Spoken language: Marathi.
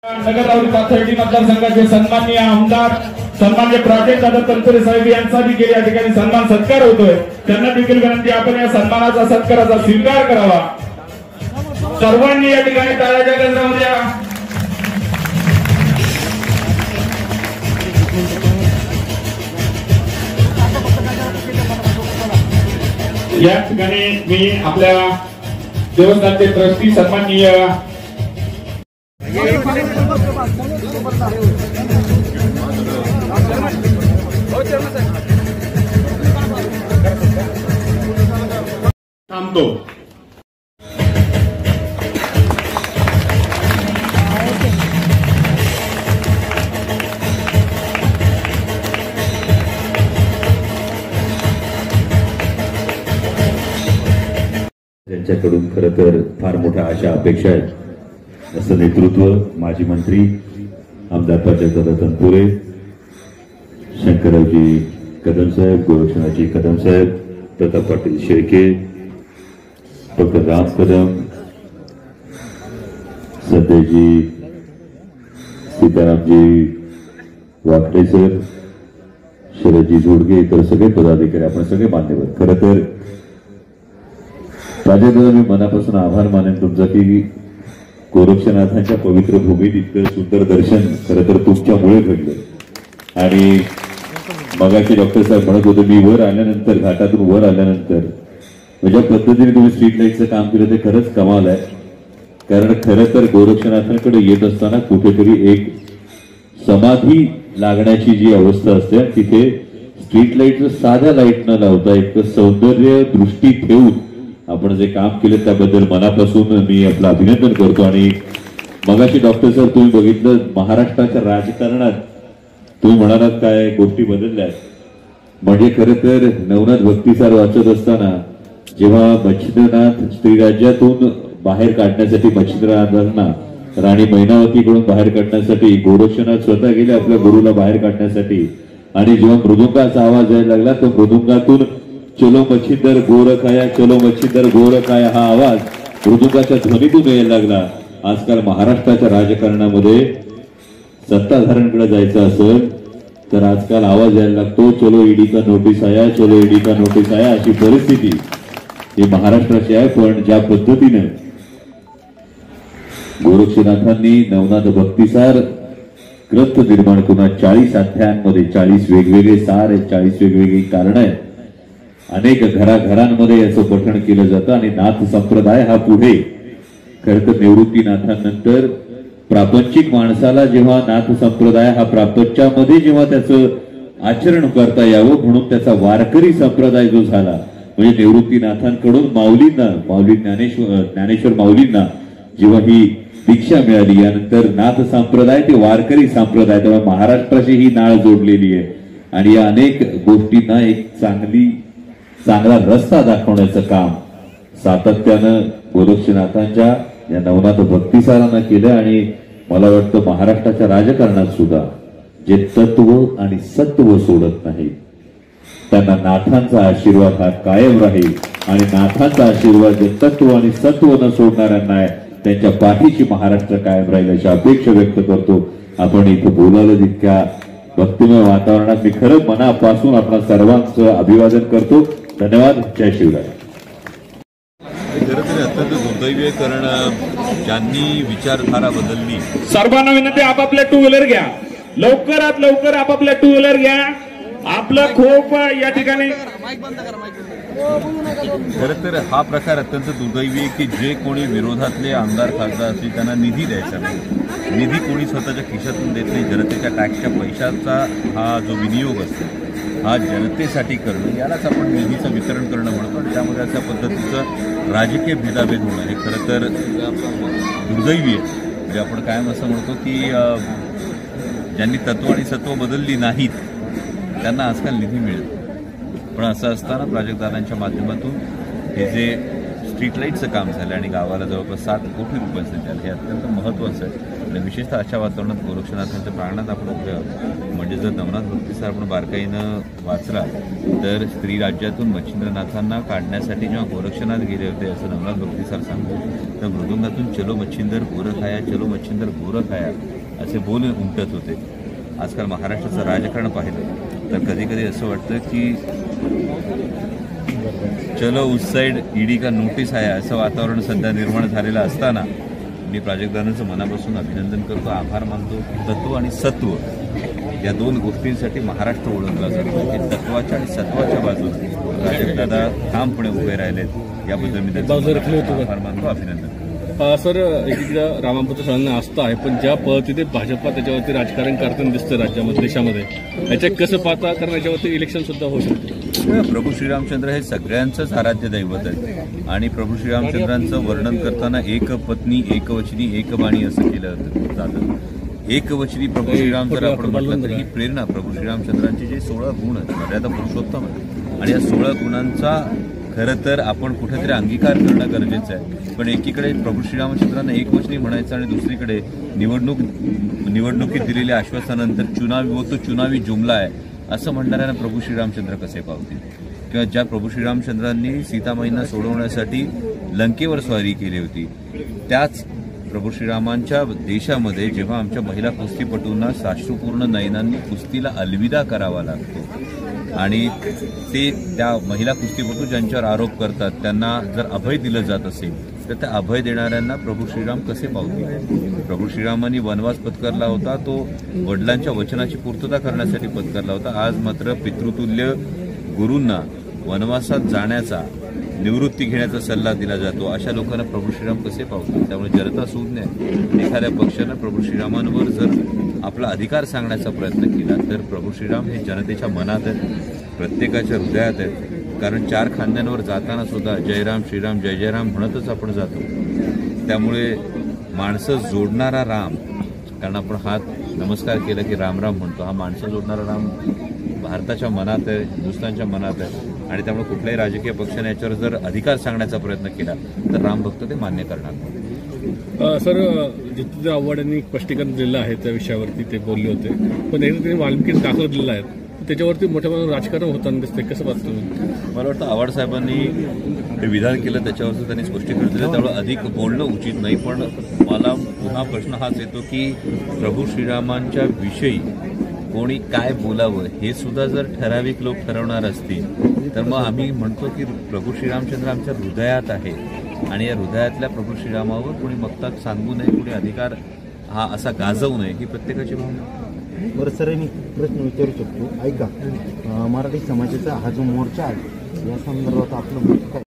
नगररावरी पाथर्डी मतदारसंघाचे सन्माननीय आमदार सन्माननीय प्राजक्त दादा तनपुरे साहेब यांचा देखील या ठिकाणी सन्मान सत्कार होतोय। त्यांना देखील विनंती आपण या सन्मानाचा सत्काराचा स्वीकार करावा। सर्वांनी या ठिकाणी टाळ्याच्या गजरामध्ये या ठिकाणी मी आपल्या देवस्थानचे ट्रस्टी सन्माननीय थांबतो। त्यांच्याकडून खरं तर फार मोठ्या आशा अपेक्षा आहेत। असं नेतृत्व माजी मंत्री आमदार प्राजक्त दादा तनपुरे, शंकररावजी कदम साहेब, गोरक्षनाथजी कदम साहेब, प्रताप पाटील शेळके, डॉक्टर राम कदम, संजयजी, सीतारामजी वाकडे सर, शरदजी जोडगे, इतर सगळे पदाधिकारी, आपण सगळे मान्यवर। खरं तर प्राजक्त दादा, मी मनापासून आभार मानेन तुमचा की गोरक्षनाथांच्या पवित्र भूमीत इतकं सुंदर दर्शन खरं तर तुमच्यामुळे घडलं। आणि मगाशी डॉक्टर साहेब म्हणत होते, मी वर आल्यानंतर, घाटातून वर आल्यानंतर ज्या पद्धतीने तुम्ही स्ट्रीट लाईटचं काम केलं ते खरंच कमाल आहे। कारण खरं तर गोरक्षनाथांकडे येत असताना कुठेतरी एक समाधी लागण्याची जी अवस्था असते, तिथे स्ट्रीट लाईटचं साध्या लाईट न लावता एक सौंदर्य दृष्टी ठेवून आपण जे काम केलं त्याबद्दल मनापासून मी आपलं अभिनंदन करतो। आणि मगाशी डॉक्टर साहेब तुम्ही बघितलं, महाराष्ट्राच्या राजकारणात तुम्ही म्हणालात काय गोष्टी बदलल्या, म्हणजे खरं तर नवनाथ भक्तिसार वाचत असताना जेव्हा मच्छिंद्रनाथ स्त्रीराज्यातून बाहेर काढण्यासाठी, मच्छिंद्रनाथांना राणी मैनावतीकडून बाहेर काढण्यासाठी गोरक्षनाथ स्वतः गेले आपल्या गुरुला बाहेर काढण्यासाठी, आणि जेव्हा मृदुंगाचा आवाज यायला लागला तर मृदुंगातून चलो मच्छिंदर गोर खाया, चलो मच्छिंदर गोर खाया हा आवाज मृदुंगाच्या ध्वनीतून यायला लागला। आजकाल महाराष्ट्राच्या राजकारणामध्ये सत्ताधाऱ्यांकडे जायचं असेल तर आजकाल आवाज यायला लागतो, चलो ईडी का नोटीस आया, चलो ईडी का नोटीस आया, अशी परिस्थिती ही महाराष्ट्राची आहे। पण ज्या पद्धतीने गोरक्षनाथांनी नवनाथ भक्तिसार ग्रंथ निर्माण करून 40 अध्यायांमध्ये 40 वेगवेगळे सार आहेत, 40 वेगवेगळी कारण आहेत, अनेक घराघरांमध्ये याचं पठण केलं जातं। आणि नाथ संप्रदाय हा पुढे खरं तर निवृत्तीनाथांनंतर प्रापंचिक माणसाला जेव्हा नाथ संप्रदाय हा प्रापंचामध्ये जेव्हा त्याचं आचरण करता यावं म्हणून त्याचा वारकरी संप्रदाय जो झाला, म्हणजे निवृत्तीनाथांकडून माऊली ज्ञानेश्वर माऊलींना जेव्हा ही दीक्षा मिळाली, यानंतर नाथ संप्रदाय ते वारकरी संप्रदाय, तेव्हा महाराष्ट्राची ही नाळ जोडलेली आहे। आणि या अनेक गोष्टींना एक चांगला रस्ता दाखवण्याचं काम सातत्यानं गोरक्षनाथांच्या या नवनाथ भक्तिसारांना केलं। आणि मला वाटतं महाराष्ट्राच्या राजकारणात सुद्धा जे तत्व आणि सत्व सोडत नाही त्यांना नाथांचा आशीर्वाद हा कायम राहील। आणि नाथांचा आशीर्वाद जे तत्व आणि सत्व न सोडणाऱ्यांना आहे त्यांच्या पाठीशी महाराष्ट्र कायम राहील अशी अपेक्षा व्यक्त करतो। आपण इथं बोलायला जितक्या भक्तिमय वातावरणात मी खरं मनापासून आपल्या सर्वांचं अभिवादन करतो। धन्यवाद। जय शिवराय। खरं तर अत्यंत दुर्दैवी कारण ज्यांनी विचारधारा बदलली, सर्वांना विनंती आपापल्या टू व्हीलर घ्या, लवकरात लवकर आपापल्या टू व्हीलर घ्या, आपलं खूप या ठिकाणी। खरं तर हा प्रकार अत्यंत दुर्दैवी आहे की जे कोणी विरोधातले आमदार खासदार असतील त्यांना निधी द्यायचा नाही, निधी कोणी स्वतःच्या खिशातून देत नाही। जनतेच्या टॅक्सच्या पैशाचा हा जो विनियोग असतो हा जनतेसाठी करणं, यालाच आपण निधीचं वितरण करणं म्हणतो। आणि त्यामध्ये अशा पद्धतीचं राजकीय भेदाभेद होणं हे खरं तर दुर्दैवी आहे। म्हणजे आपण कायम असं म्हणतो की ज्यांनी तत्व आणि सत्व बदलली नाहीत त्यांना आजकाल निधी मिळेल। पण असं असताना प्राजक्तदादांच्या माध्यमातून हे जे स्ट्रीट लाईटचं काम झालं आणि गावाला जवळपास 7 कोटी रुपयांचं झालं, हे अत्यंत महत्त्वाचं आहे। आणि विशेषतः अशा वातावरणात गोरक्षनाथांच्या प्रांगणात आपण उभे आहोत. म्हणजे जर नवनाथ भक्तिसार आपण बारकाईनं वाचला तर स्त्री राज्यातून मच्छिंद्रनाथांना काढण्यासाठी जेव्हा गोरक्षनाथ गेले होते असं नवनाथ भक्तिसार सांगतो, तर मृदुंगातून चलो मच्छिंदर गोरखाया, चलो मच्छिंदर गोरखाया असे बोल उमटत होते. आजकाल महाराष्ट्राचं राजकारण पाहिलं तर कधी कधी असं वाटतं की चलो उस साईड ईडी का नोटीस आहे असं वातावरण सध्या निर्माण झालेलं असताना मी प्राजक्तांचं मनापासून अभिनंदन करतो, आभार मानतो. तत्व आणि सत्व या दोन गोष्टींसाठी महाराष्ट्र ओळखला जातो की तत्वाच्या आणि सत्वाच्या बाजूने प्राजक्तदादा ठामपणे उभे राहिलेत याबद्दल मी त्यांचा आभार मानतो, अभिनंदन. सर, एकीकडे रामापुत्र सणांना आस्था आहे, पण ज्या पद्धतीने भाजपा त्याच्यावरती राजकारण करताना दिसतं राज्यामध्ये देशामध्ये, याच्यात कसं पाहता, कारण याच्यावरती इलेक्शन सुद्धा होऊ शकतं. प्रभू श्रीरामचंद्र हे सगळ्यांचंच आराध्य दैवत आहे आणि प्रभू श्रीरामचंद्रांचं वर्णन करताना एक पत्नी एकवचनी एकबाणी असं केलं जातं. एकवचनी प्रभू श्रीरामचंद्र आपण म्हटलं तर ही प्रेरणा प्रभू श्रीरामचंद्रांचे जे 16 गुण आहेत, मर्यादा पुरुषोत्तम आहे आणि या 16 गुणांचा खरं तर आपण कुठेतरी अंगीकार करणं गरजेचं आहे. पण एकीकडे प्रभू श्रीरामचंद्रांना एकवचनी म्हणायचं आणि दुसरीकडे निवडणुकीत दिलेल्या आश्वासनानंतर चुनावी वो तो चुनावी जुमला आहे असं म्हणणाऱ्यांना प्रभू श्रीरामचंद्र कसे पावतील? किंवा ज्या प्रभू श्रीरामचंद्रांनी सीतामाईंना सोडवण्यासाठी लंकेवर स्वारी केली होती, त्याच प्रभू श्रीरामांच्या देशामध्ये जेव्हा आमच्या महिला कुस्तीपटूंना साश्रुपूर्ण नयनांनी कुस्तीला अलविदा करावा लागतो आणि ते त्या महिला कुस्तीपटू ज्यांच्यावर आरोप करतात त्यांना जर अभय दिलं जात असेल तर त्या अभय देणाऱ्यांना प्रभू श्रीराम कसे पावतील? प्रभू श्रीरामांनी वनवास पत्करला होता, तो वडिलांच्या वचनाची पूर्तता करण्यासाठी पत्करला होता. आज मात्र पितृतुल्य गुरूंना वनवासात जाण्याचा, निवृत्ती घेण्याचा सल्ला दिला जातो. अशा लोकांना प्रभू श्रीराम कसे पावतील? त्यामुळे जनता सूज्ञ आहे. एखाद्या पक्षानं प्रभू श्रीरामांवर जर आपला अधिकार सांगण्याचा प्रयत्न केला तर प्रभू श्रीराम हे जनतेच्या मनात आहेत, प्रत्येकाच्या हृदयात आहेत. कारण 4 खांद्यांवर जाताना सुद्धा जयराम श्रीराम जय जयराम म्हणतच आपण जातो. त्यामुळे माणसं जोडणारा राम, कारण आपण हात नमस्कार केला की राम राम म्हणतो, हा माणसं जोडणारा राम भारताच्या मनात आहे, हिंदुस्थानच्या मनात आहे आणि त्यामुळे कुठल्याही राजकीय पक्षाने याच्यावर जर अधिकार सांगण्याचा प्रयत्न केला तर राम भक्त ते मान्य करणार. सर, जितेंद्र आव्हाड यांनी स्पष्टीकरण दिलं आहे त्या विषयावरती ते बोलले होते, पण त्यांनी वाल्मिकी दाखल दिलेला आहे त्याच्यावरती मोठ्या प्रमाणात राजकारण होताना दिसते, कसं पाहतो? मला वाटतं आव्हाड साहेबांनी हे विधान केलं त्याच्यावरचं त्यांनी स्पष्टीकरण दिलं, त्यामुळे अधिक बोलणं उचित नाही. पण मला पुन्हा प्रश्न हाच येतो की प्रभू श्रीरामांच्या विषयी कोणी काय बोलावं हे सुद्धा जर ठराविक लोक ठरवणार असतील तर मग आम्ही म्हणतो की प्रभू श्रीरामचंद्र आमच्या हृदयात आहे आणि या हृदयातल्या प्रभू श्रीरामावर कोणी मक्तात सांगू नये, कोणी अधिकार हा असा गाजवू नये ही प्रत्येकाची भावना. बरं सर, मी प्रश्न विचारू शकतो? ऐका, मराठी समाजाचा हा जो मोर्चा आहे या संदर्भात आपलं मत काय?